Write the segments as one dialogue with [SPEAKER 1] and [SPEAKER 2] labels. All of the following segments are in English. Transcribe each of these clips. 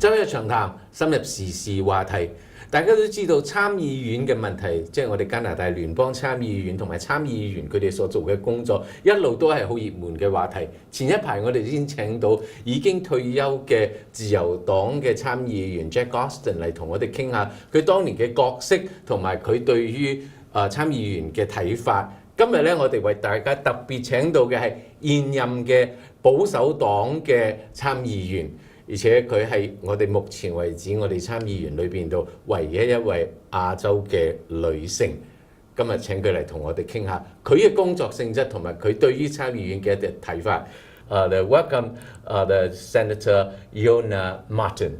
[SPEAKER 1] 周日長談深入時事話題。大家都知道參議院嘅問題，即係我哋加拿大聯邦參議院同埋參議員佢哋所做嘅工作，一路都係好熱門嘅話題。前一排我哋先請到已經退休嘅自由黨嘅參議員 Jack Austin 嚟同我哋傾下佢當年嘅角色同埋佢對於參議員嘅睇法。今日咧，我哋為大家特別請到嘅係現任嘅保守黨嘅參議員。而且佢係我哋目前為止我哋參議員裏邊度唯一一位亞洲嘅女性。今日請佢嚟同我哋傾下佢嘅工作性質同埋佢對於參議院嘅一啲睇法。Welcome the Senator Yonah Martin.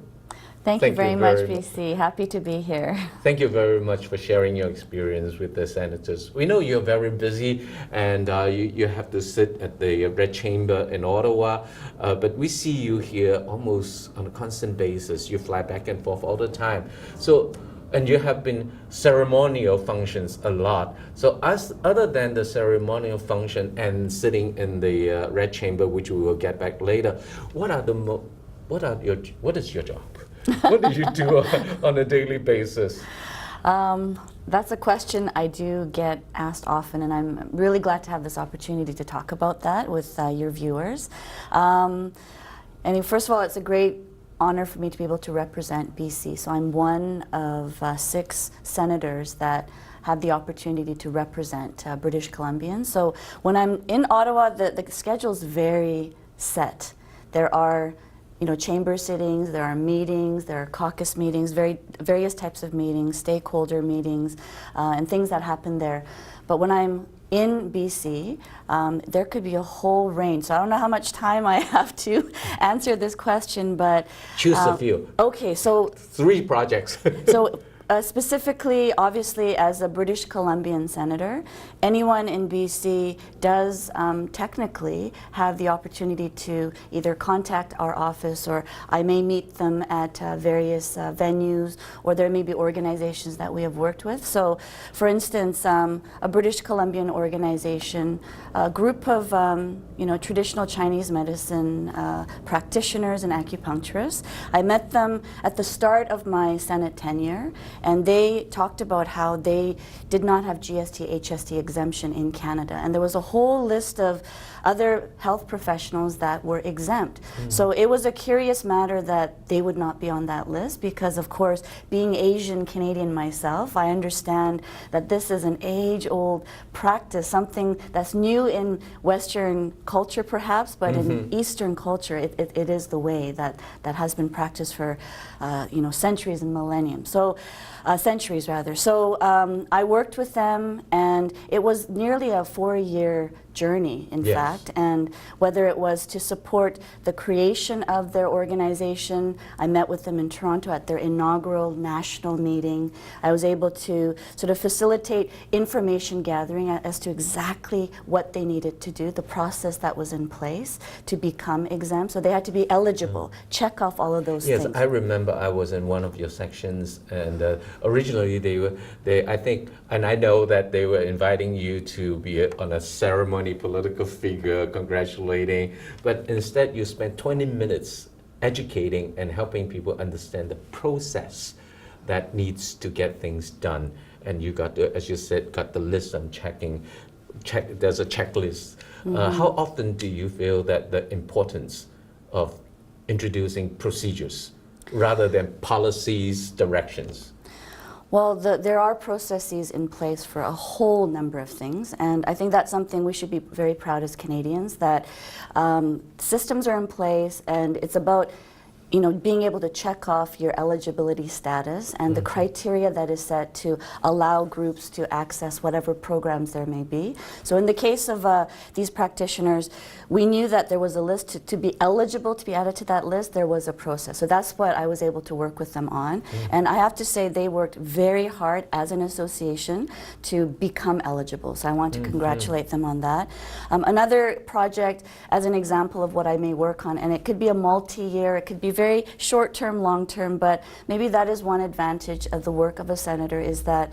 [SPEAKER 2] Thank you very much, BC. Happy to be here.
[SPEAKER 1] Thank you very much for sharing your experience with the senators. We know you're very busy and you have to sit at the Red Chamber in Ottawa, but we see you here almost on a constant basis. You fly back and forth all the time. And you have been ceremonial functions a lot. So other than the ceremonial function and sitting in the Red Chamber, which we will get back later, what is your job? What do you do on a daily basis?
[SPEAKER 2] That's a question I do get asked often, and I'm really glad to have this opportunity to talk about that with your viewers. And first of all, it's a great honor for me to be able to represent BC. So I'm one of 6 senators that have the opportunity to represent British Columbians. So when I'm in Ottawa, the schedule's very set. There are chamber sittings, there are meetings, there are caucus meetings, various types of meetings, stakeholder meetings, and things that happen there. But when I'm in BC, there could be a whole range. So I don't know how much time I have to answer this question, but
[SPEAKER 1] choose a few.
[SPEAKER 2] Okay, so
[SPEAKER 1] 3 projects.
[SPEAKER 2] So specifically, obviously, as a British Columbian senator, anyone in BC does technically have the opportunity to either contact our office, or I may meet them at various venues, or there may be organizations that we have worked with. So, for instance, a British Columbian organization, a group of traditional Chinese medicine practitioners and acupuncturists. I met them at the start of my Senate tenure, and they talked about how they did not have GST, HST exemption in Canada. And there was a whole list of other health professionals that were exempt. So it was a curious matter that they would not be on that list because, of course, being Asian Canadian myself, I understand that this is an age-old practice, something that's new in Western culture perhaps, but in Eastern culture it is the way that has been practiced for centuries and millenniums. So centuries rather. So I worked with them, and it was nearly a 4-year journey, in fact, and whether it was to support the creation of their organization, I met with them in Toronto at their inaugural national meeting. I was able to sort of facilitate information gathering as to exactly what they needed to do, the process that was in place to become exempt. So they had to be eligible, check off all of those things.
[SPEAKER 1] Yes, I remember I was in one of your sections, and originally I think, and I know that they were inviting you to be on a ceremony political figure, congratulating, but instead you spent 20 minutes educating and helping people understand the process that needs to get things done. And you got, as you said, got the list on checking. There's a checklist. How often do you feel that the importance of introducing procedures rather than policies, directions?
[SPEAKER 2] Well, there are processes in place for a whole number of things, and I think that's something we should be very proud as Canadians, that systems are in place, and it's about being able to check off your eligibility status and the criteria that is set to allow groups to access whatever programs there may be. So in the case of these practitioners, we knew that there was a list to be eligible to be added to that list. There was a process. So that's what I was able to work with them on. And I have to say they worked very hard as an association to become eligible. So I want to congratulate them on that. Another project as an example of what I may work on, and it could be a multi-year, it could be very short term, long term, but maybe that is one advantage of the work of a senator, is that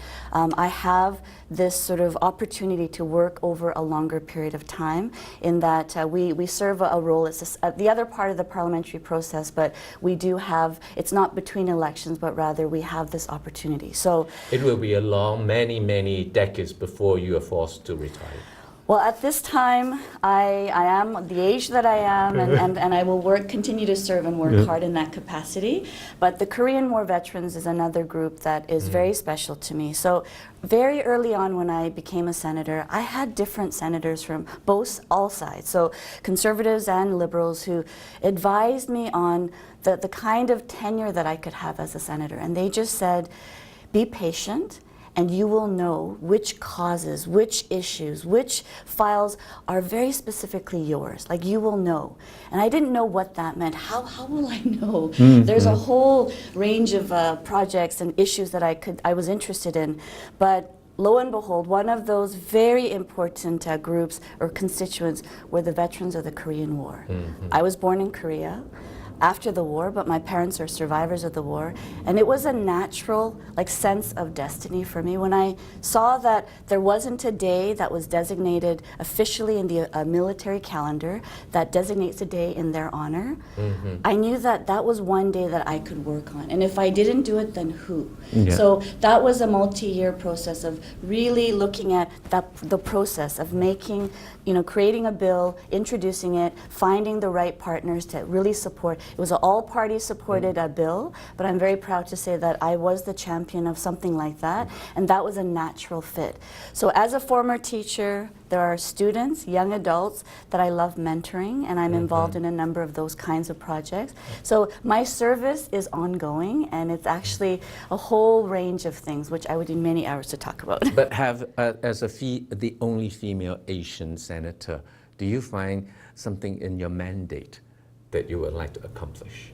[SPEAKER 2] I have this sort of opportunity to work over a longer period of time, in that we serve a role. It's the other part of the parliamentary process, but we do have, it's not between elections, but rather we have this opportunity. So
[SPEAKER 1] it will be a long, many decades before you are forced to retire.
[SPEAKER 2] well, at this time, I am the age that I am, and I will continue to serve and work hard in that capacity. But the Korean War veterans is another group that is very special to me. So very early on when I became a senator, I had different senators from all sides, so conservatives and liberals, who advised me on the kind of tenure that I could have as a senator. And they just said, be patient, and you will know which causes, which issues, which files are very specifically yours. Like, you will know. And I didn't know what that meant. How will I know? There's a whole range of projects and issues that I was interested in. But lo and behold, one of those very important groups or constituents were the veterans of the Korean War. I was born in Korea after the war, but my parents are survivors of the war, and it was a natural sense of destiny for me when I saw that there wasn't a day that was designated officially in the military calendar that designates a day in their honor. I knew that that was one day that I could work on, and if I didn't do it, then who? So that was a multi-year process of really looking at the process of making, creating a bill, introducing it, finding the right partners to really support. It was an all-party supported bill, but I'm very proud to say that I was the champion of something like that, and that was a natural fit. So as a former teacher, there are students, young adults, that I love mentoring, and I'm involved in a number of those kinds of projects. So my service is ongoing, and it's actually a whole range of things, which I would need many hours to talk about.
[SPEAKER 1] But as the only female Asian senator, do you find something in your mandate that you would like to accomplish?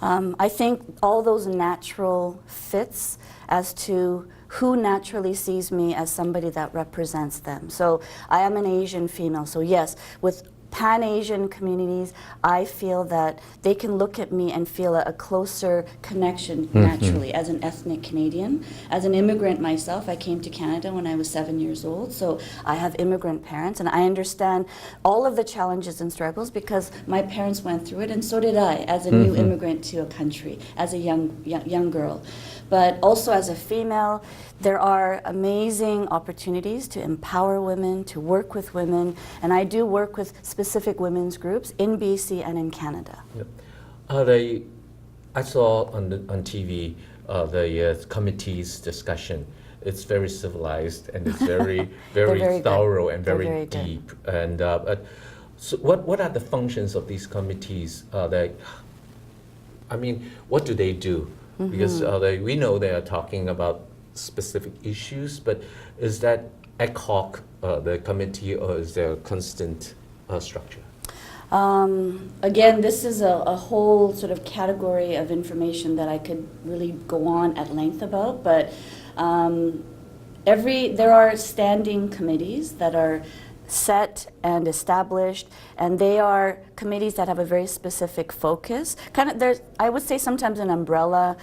[SPEAKER 2] I think all those natural fits as to who naturally sees me as somebody that represents them. So I am an Asian female, so yes, with Pan-Asian communities, I feel that they can look at me and feel a closer connection naturally as an ethnic Canadian. As an immigrant myself, I came to Canada when I was 7 years old, so I have immigrant parents, and I understand all of the challenges and struggles because my parents went through it, and so did I as a new immigrant to a country, as a young girl. But also as a female, there are amazing opportunities to empower women, to work with women, and I do work with specific women's groups in BC and in Canada.
[SPEAKER 1] I saw on TV the committee's discussion. It's very civilized, and it's very thorough and very deep. And so what are the functions of these committees? What do they do? Because we know they are talking about specific issues, but is that ad hoc, the committee, or is there a constant structure?
[SPEAKER 2] Again, this is a whole sort of category of information that I could really go on at length about, but there are standing committees that are set and established, and they are committees that have a very specific focus. There's, I would say, sometimes an umbrella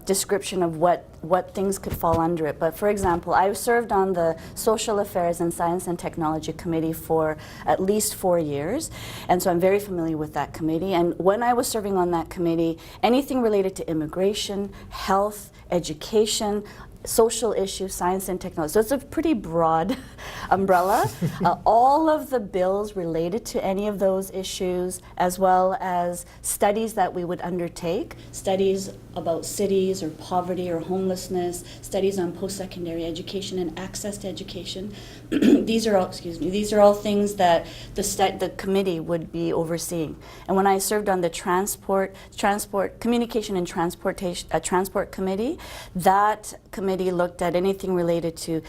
[SPEAKER 2] description of what things could fall under it. But for example, I served on the Social Affairs and Science and Technology Committee for at least 4 years, and so I'm very familiar with that committee. And when I was serving on that committee, anything related to immigration, health, education, social issues, science and technology. So it's a pretty broad umbrella. All of the bills related to any of those issues, as well as studies that we would undertake, studies about cities or poverty or homelessness, studies on post-secondary education and access to education. These are all things that the committee would be overseeing. And when I served on the Communication and Transport Committee, that committee looked at anything related to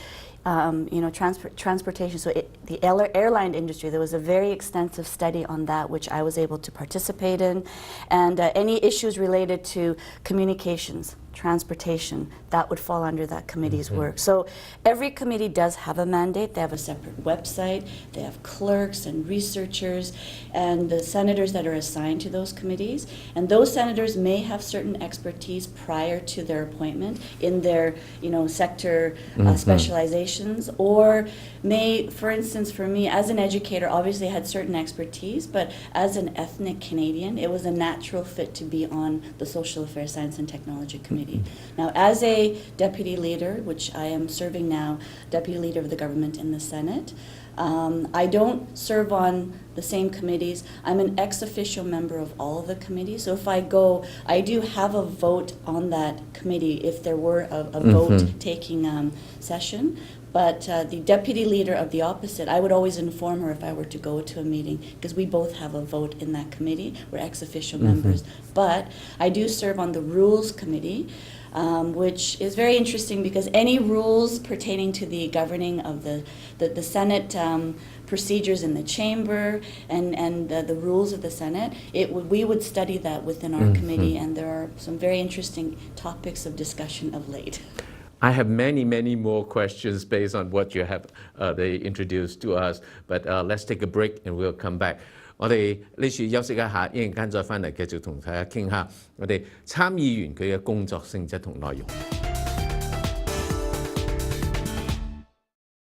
[SPEAKER 2] transportation, so the airline industry. There was a very extensive study on that, which I was able to participate in, and any issues related to communications, transportation, that would fall under that committee's work. So every committee does have a mandate. They have a separate website. They have clerks and researchers and the senators that are assigned to those committees. And those senators may have certain expertise prior to their appointment in their, sector specializations, or may, for instance, for me as an educator, obviously I had certain expertise, but as an ethnic Canadian, it was a natural fit to be on the Social Affairs, Science and Technology Committee. Now, as a deputy leader, which I am serving now, deputy leader of the government in the Senate, I don't serve on the same committees. I'm an ex officio member of all of the committees. So if I go, I do have a vote on that committee if there were a vote-taking session. But the deputy leader of the opposite, I would always inform her if I were to go to a meeting, because we both have a vote in that committee. We're ex officio members. But I do serve on the Rules Committee, which is very interesting because any rules pertaining to the governing of the Senate procedures in the chamber and the rules of the Senate, we would study that within our committee, and there are some very interesting topics of discussion of late.
[SPEAKER 1] I have many more questions based on what you have they introduced to us, but let's take a break and we'll come back. 我哋呢處休息一下，一陣間再翻嚟繼續同大家傾下我哋參議員佢嘅工作性質同內容。